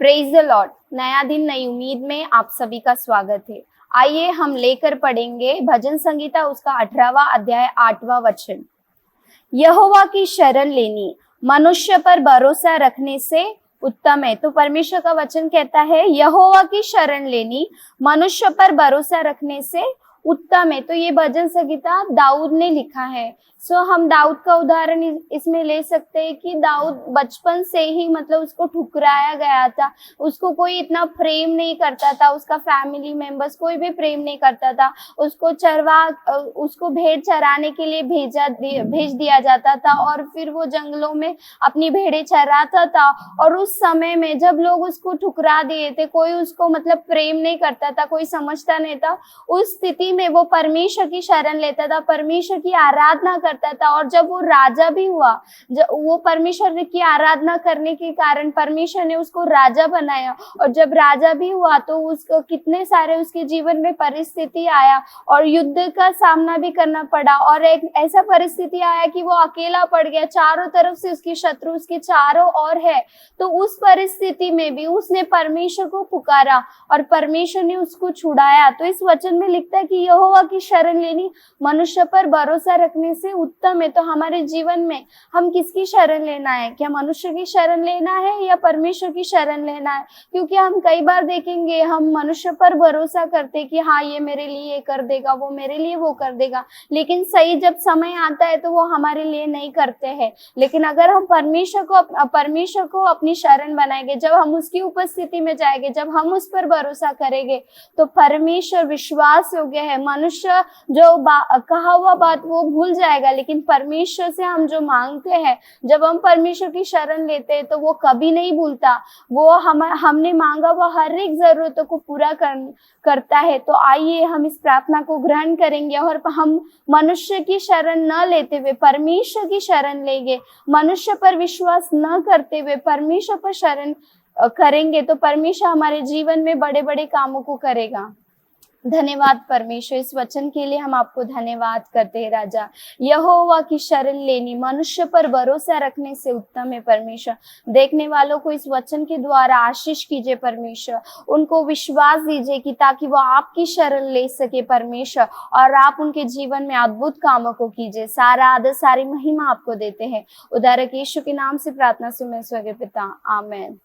Praise the Lord. नया दिन नई उम्मीद में आप सभी का स्वागत है। आइए हम लेकर पढ़ेंगे भजन संगीता उसका 18वां अध्याय 8वां वचन। यहोवा की शरण लेनी मनुष्य पर भरोसा रखने से उत्तम है। तो परमेश्वर का वचन कहता है यहोवा की शरण लेनी मनुष्य पर भरोसा रखने से उत्तम है। तो ये भजन संगीता दाऊद ने लिखा है। हम दाऊद का उदाहरण इसमें ले सकते हैं कि दाऊद बचपन से ही मतलब उसको ठुकराया गया था, उसको कोई इतना प्रेम नहीं करता था, उसका फैमिली मेंबर्स कोई भी प्रेम नहीं करता था। उसको भेड़ चराने के लिए भेज दिया जाता था और फिर वो जंगलों में अपनी भेड़ें चराता था। और उस समय में जब लोग उसको ठुकरा दिए थे, कोई उसको मतलब प्रेम नहीं करता था, कोई समझता नहीं था, उस स्थिति में वो परमेश्वर की शरण लेता था, परमेश्वर की आराधना करता था। और जब वो राजा भी हुआ, जब वो परमेश्वर की आराधना करने के कारण परमेश्वर ने उसको राजा बनाया। और जब राजा भी हुआ तो उसको कितने सारे उसके जीवन में परिस्थिति आया और युद्ध का सामना भी करना पड़ा। और एक ऐसा परिस्थिति आया कि वो अकेला पड़ गया, चारों तरफ से उसकी शत्रु उसके चारों ओर है। तो उस परिस्थिति में भी उसने परमेश्वर को पुकारा और परमेश्वर ने उसको छुड़ाया। तो इस वचन में लिखता है कि यहोवा की शरण लेनी मनुष्य पर भरोसा रखने से उत्तम है। तो हमारे जीवन में हम किसकी शरण लेना है? क्या मनुष्य की शरण लेना है या परमेश्वर की शरण लेना है? क्योंकि हम कई बार देखेंगे हम मनुष्य पर भरोसा करते कि हाँ ये मेरे लिए ये कर देगा, वो मेरे लिए वो कर देगा, लेकिन सही जब समय आता है तो वो हमारे लिए नहीं करते हैं। लेकिन अगर हम परमेश्वर को अपनी शरण बनाएंगे, जब हम उसकी उपस्थिति में जाएंगे, जब हम उस पर भरोसा करेंगे तो परमेश्वर विश्वास योग्य है। मनुष्य जो कहा हुआ बात वो भूल जाएगा, लेकिन परमेश्वर से हम जो मांगते हैं, जब हम परमेश्वर की शरण लेते हैं तो वो कभी नहीं भूलता। वो हमने मांगा वो हर एक जरूरतों को पूरा करता है। तो आइए हम इस प्रार्थना को ग्रहण करेंगे और हम मनुष्य की शरण न लेते हुए परमेश्वर की शरण लेंगे। मनुष्य पर विश्वास न करते हुए परमेश्वर पर शरण करेंगे तो परमेश्वर हमारे जीवन में बड़े बड़े कामों को करेगा। धन्यवाद परमेश्वर, इस वचन के लिए हम आपको धन्यवाद करते हैं राजा। यहोवा की शरण लेनी मनुष्य पर भरोसा रखने से उत्तम है। परमेश्वर देखने वालों को इस वचन के द्वारा आशीष कीजिए परमेश्वर, उनको विश्वास दीजिए कि ताकि वो आपकी शरण ले सके परमेश्वर, और आप उनके जीवन में अद्भुत कामों को कीजिए। सारा आदर सारी महिमा आपको देते हैं। उद्धारक यीशु के नाम से प्रार्थना सुने स्वर्गीय पिता, आमीन।